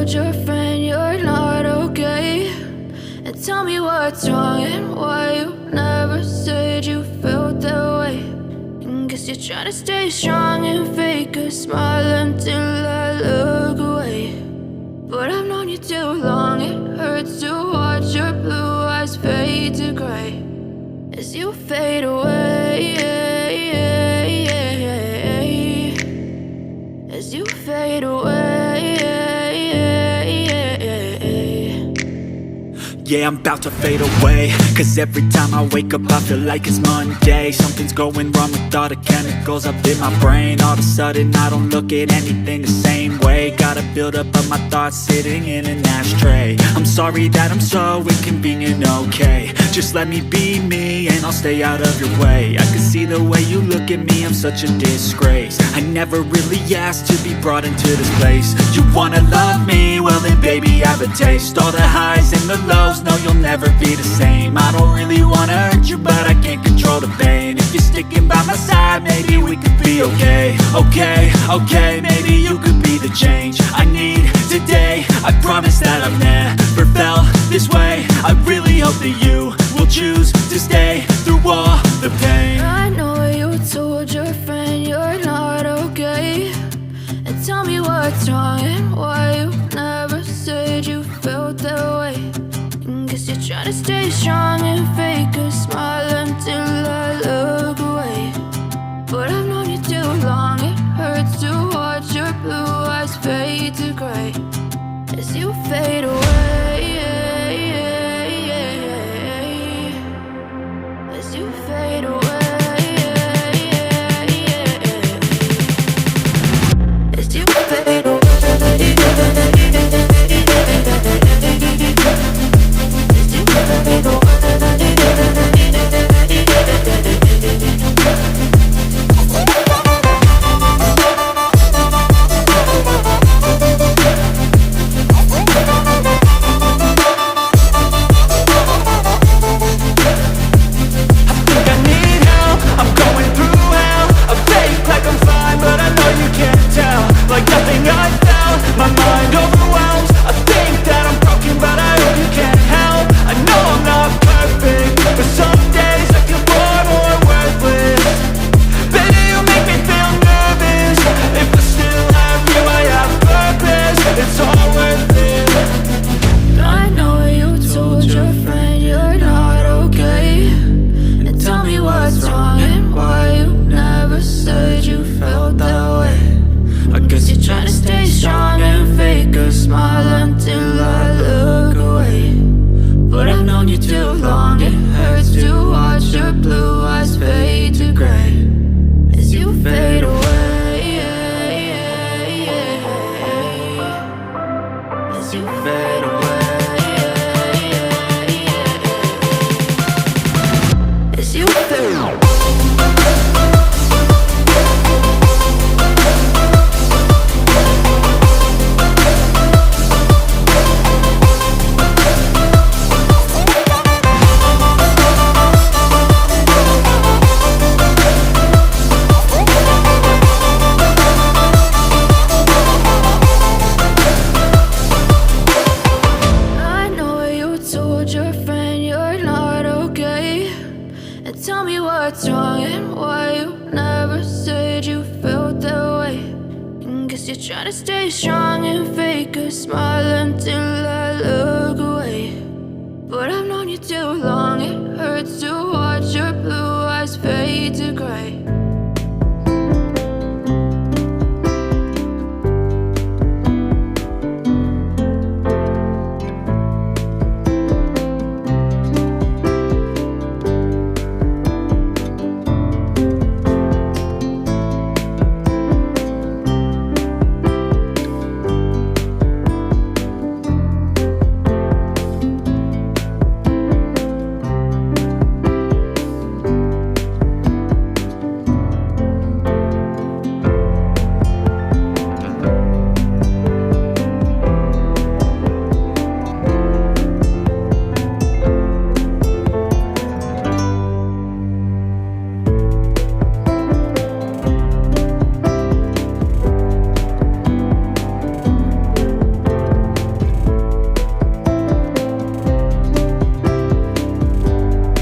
told your friend you're not okay? And tell me what's wrong and why you never said you felt that way. And guess you're trying to stay strong and fake a smile until I look away. But I've known you too long, it hurts to watch your blue eyes fade to gray as you fade away, as you fade away. Yeah, I'm about to fade away, cause every time I wake up I feel like it's Monday. Something's going wrong with all the chemicals up in my brain. All of a sudden I don't look at anything the same way. Got a buildup of my thoughts sitting in an ashtray. I'm sorry that I'm so inconvenient, okay? Just let me be me and I'll stay out of your way. I can see the way you look at me, I'm such a disgrace. I never really asked to be brought into this place. You wanna love me? Well then baby have a taste. All the highs and the lows, no you'll never be the same. I don't really wanna hurt you but I can't control the pain. If you're sticking by my side maybe we could be okay. Okay, maybe you could be the change I need today. I promise that I've never felt this way. I really hope that you will choose to stay through all the pain. I know you told your friend you're not okay. And tell me what's wrong and why you never said you felt that way. And guess you're trying to stay strong and fake a smile until I look away. But I've known you too long, it hurts to watch your blue eyes fade to gray as you fade away, as you fade away, as you fade away. Tell me what's wrong and why you never said you felt that way. And guess you're trying to stay strong and fake a smile until I look away. But I've known you too long, it hurts to watch your blue eyes fade to gray